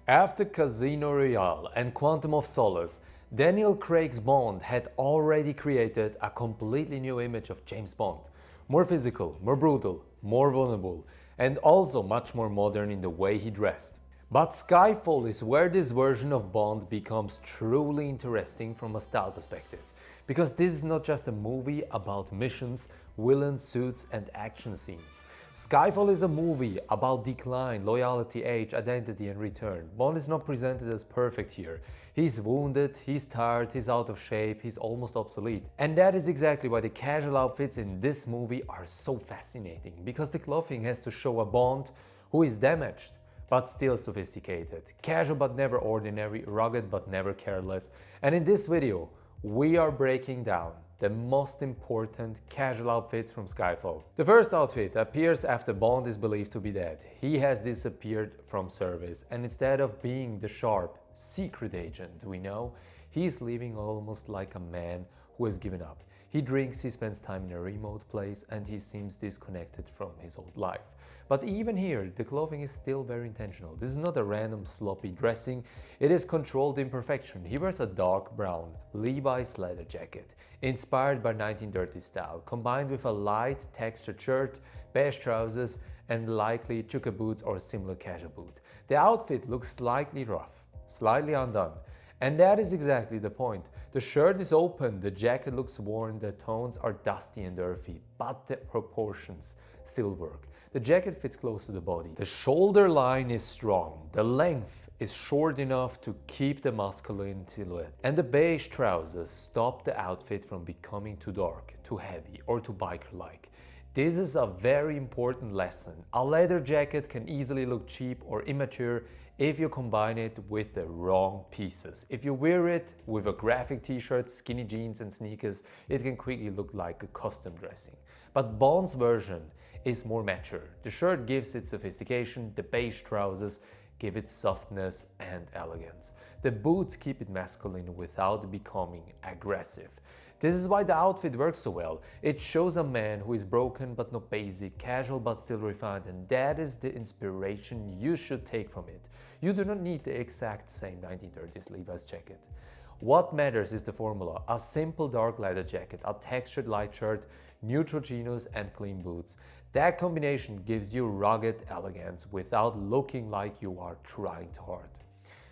After Casino Royale and Quantum of Solace, Daniel Craig's Bond had already created a completely new image of James Bond. More physical, more brutal, more vulnerable, and also much more modern in the way he dressed. But Skyfall is where this version of Bond becomes truly interesting from a style perspective. Because this is not just a movie about missions, villains, suits, and action scenes. Skyfall is a movie about decline, loyalty, age, identity, and return. Bond is not presented as perfect here. He's wounded, he's tired, he's out of shape, he's almost obsolete. And that is exactly why the casual outfits in this movie are so fascinating. Because the clothing has to show a Bond who is damaged, but still sophisticated. Casual but never ordinary, rugged but never careless. And in this video, we are breaking down the most important casual outfits from Skyfall. The first outfit appears after Bond is believed to be dead. He has disappeared from service, and instead of being the sharp, secret agent we know, he's living almost like a man who has given up. He drinks, he spends time in a remote place, and he seems disconnected from his old life. But even here, the clothing is still very intentional. This is not a random sloppy dressing, it is controlled imperfection. He wears a dark brown Levi's leather jacket, inspired by 1930s style, combined with a light textured shirt, beige trousers, and likely chukka boots or similar casual boot. The outfit looks slightly rough, slightly undone. And that is exactly the point. The shirt is open, the jacket looks worn, the tones are dusty and earthy, but the proportions still work. The jacket fits close to the body. The shoulder line is strong. The length is short enough to keep the masculine silhouette. And the beige trousers stop the outfit from becoming too dark, too heavy, or too biker-like. This is a very important lesson. A leather jacket can easily look cheap or immature if you combine it with the wrong pieces. If you wear it with a graphic t-shirt, skinny jeans and sneakers, it can quickly look like a custom dressing. But Bond's version is more mature. The shirt gives it sophistication, the beige trousers give it softness and elegance. The boots keep it masculine without becoming aggressive. This is why the outfit works so well. It shows a man who is broken but not basic, casual but still refined, and that is the inspiration you should take from it. You do not need the exact same 1930s Levi's jacket. What matters is the formula: a simple dark leather jacket, a textured light shirt, neutral chinos, and clean boots. That combination gives you rugged elegance without looking like you are trying too hard.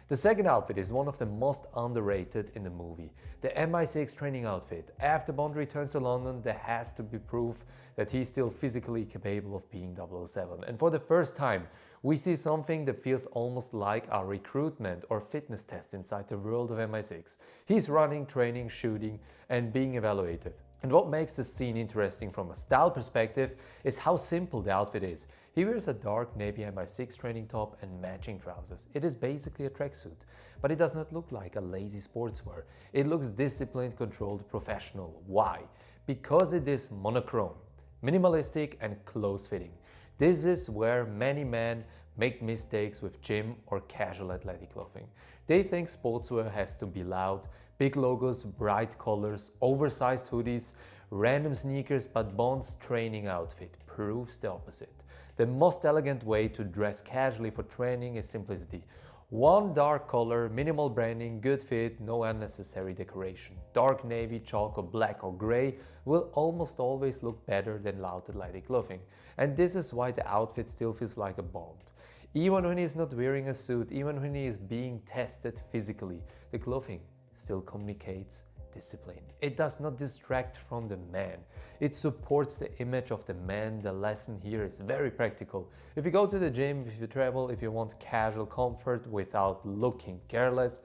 The second outfit is one of the most underrated in the movie, the MI6 training outfit. After Bond returns to London, there has to be proof that he's still physically capable of being 007. And for the first time, we see something that feels almost like a recruitment or fitness test inside the world of MI6. He's running, training, shooting, and being evaluated. And what makes the scene interesting from a style perspective is how simple the outfit is. He wears a dark navy MI6 training top and matching trousers. It is basically a tracksuit, but it does not look like a lazy sportswear. It looks disciplined, controlled, professional. Why? Because it is monochrome, minimalistic, and close-fitting. This is where many men make mistakes with gym or casual athletic clothing. They think sportswear has to be loud, big logos, bright colors, oversized hoodies, random sneakers, but Bond's training outfit proves the opposite. The most elegant way to dress casually for training is simplicity. One dark color, minimal branding, good fit, no unnecessary decoration. Dark navy, chalk, or black or gray will almost always look better than loud athletic clothing. And this is why the outfit still feels like a Bond. Even when he's not wearing a suit, even when he is being tested physically, the clothing still communicates discipline. It does not distract from the man. It supports the image of the man. The lesson here is very practical. If you go to the gym, if you travel, if you want casual comfort without looking careless,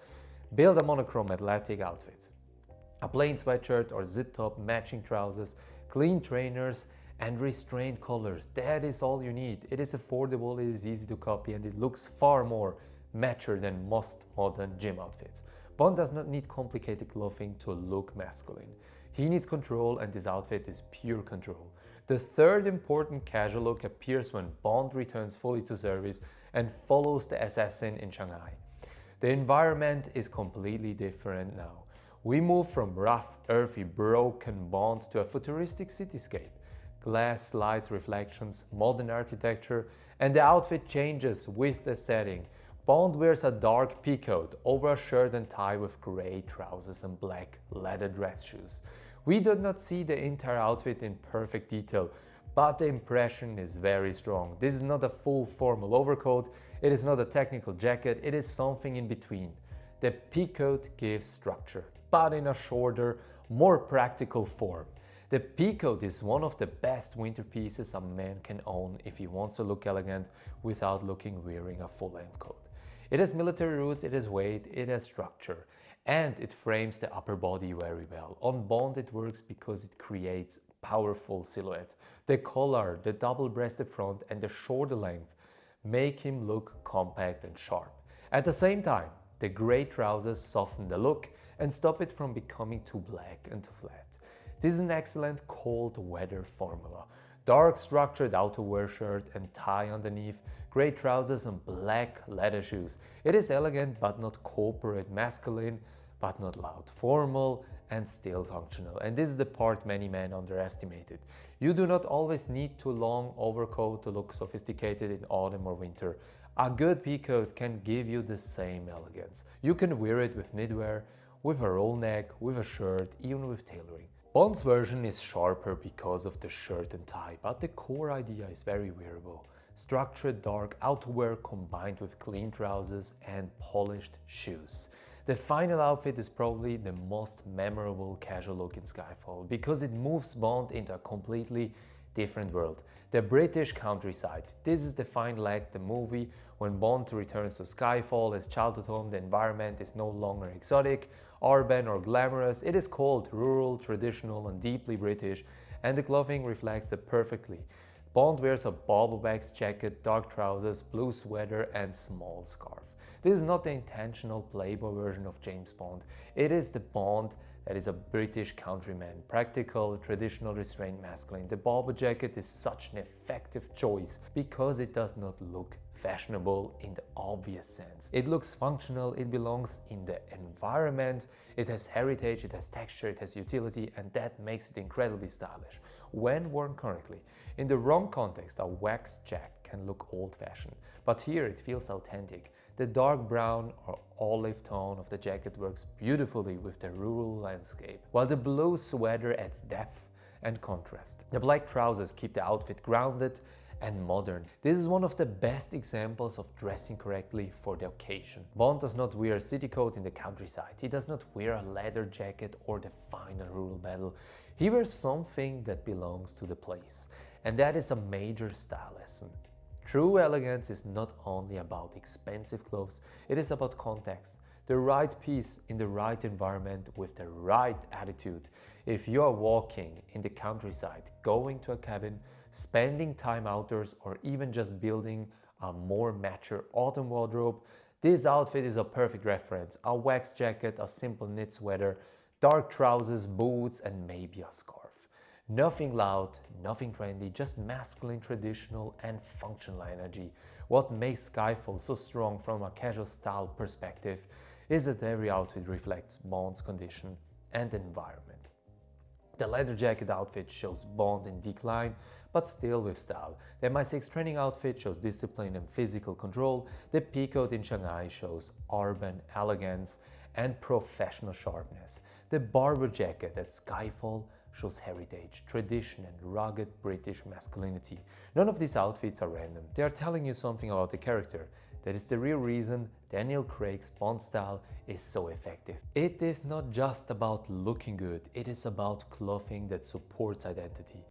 build a monochrome athletic outfit. A plain sweatshirt or zip top, matching trousers, clean trainers, and restrained colors. That is all you need. It is affordable, it is easy to copy, and it looks far more mature than most modern gym outfits. Bond does not need complicated clothing to look masculine. He needs control, and this outfit is pure control. The third important casual look appears when Bond returns fully to service and follows the assassin in Shanghai. The environment is completely different now. We move from rough, earthy, broken Bond to a futuristic cityscape. Glass, lights, reflections, modern architecture, and the outfit changes with the setting. Bond wears a dark peacoat over a shirt and tie with grey trousers and black leather dress shoes. We did not see the entire outfit in perfect detail, but the impression is very strong. This is not a full formal overcoat, it is not a technical jacket, it is something in between. The peacoat gives structure, but in a shorter, more practical form. The peacoat is one of the best winter pieces a man can own if he wants to look elegant without looking wearing a full-length coat. It has military roots, it has weight, it has structure, and it frames the upper body very well. On Bond it works because it creates powerful silhouette. The collar, the double-breasted front and the shorter length make him look compact and sharp. At the same time, the grey trousers soften the look and stop it from becoming too black and too flat. This is an excellent cold weather formula. Dark structured outerwear shirt and tie underneath, grey trousers and black leather shoes. It is elegant but not corporate, masculine but not loud, formal and still functional. And this is the part many men underestimated. You do not always need too long overcoat to look sophisticated in autumn or winter. A good peacoat can give you the same elegance. You can wear it with knitwear, with a roll neck, with a shirt, even with tailoring. Bond's version is sharper because of the shirt and tie, but the core idea is very wearable. Structured dark outerwear combined with clean trousers and polished shoes. The final outfit is probably the most memorable casual look in Skyfall because it moves Bond into a completely different world. The British countryside. This is the final act, the movie. When Bond returns to Skyfall, his childhood home, the environment is no longer exotic, urban or glamorous. It is cold, rural, traditional and deeply British, and the clothing reflects it perfectly. Bond wears a Barbour jacket, dark trousers, blue sweater and small scarf. This is not the intentional playboy version of James Bond. It is the Bond that is a British countryman, practical, traditional, restrained, masculine. The Barbour jacket is such an effective choice because it does not look fashionable in the obvious sense. It looks functional, it belongs in the environment, it has heritage, it has texture, it has utility, and that makes it incredibly stylish when worn correctly. In the wrong context, a waxed jacket can look old-fashioned, but here it feels authentic. The dark brown or olive tone of the jacket works beautifully with the rural landscape, while the blue sweater adds depth and contrast. The black trousers keep the outfit grounded and modern. This is one of the best examples of dressing correctly for the occasion. Bond does not wear a city coat in the countryside. He does not wear a leather jacket or the final rural battle. He wears something that belongs to the place. And that is a major style lesson. True elegance is not only about expensive clothes, it is about context. The right piece in the right environment with the right attitude. If you are walking in the countryside, going to a cabin, spending time outdoors, or even just building a more mature autumn wardrobe, this outfit is a perfect reference. A waxed jacket, a simple knit sweater, dark trousers, boots, and maybe a scarf. Nothing loud, nothing trendy, just masculine, traditional, and functional energy. What makes Skyfall so strong from a casual style perspective is that every outfit reflects Bond's condition and environment. The leather jacket outfit shows Bond in decline, but still with style. The MI6 training outfit shows discipline and physical control. The peacoat in Shanghai shows urban elegance and professional sharpness. The Barbour jacket at Skyfall shows heritage, tradition and rugged British masculinity. None of these outfits are random. They are telling you something about the character. That is the real reason Daniel Craig's Bond style is so effective. It is not just about looking good, it is about clothing that supports identity.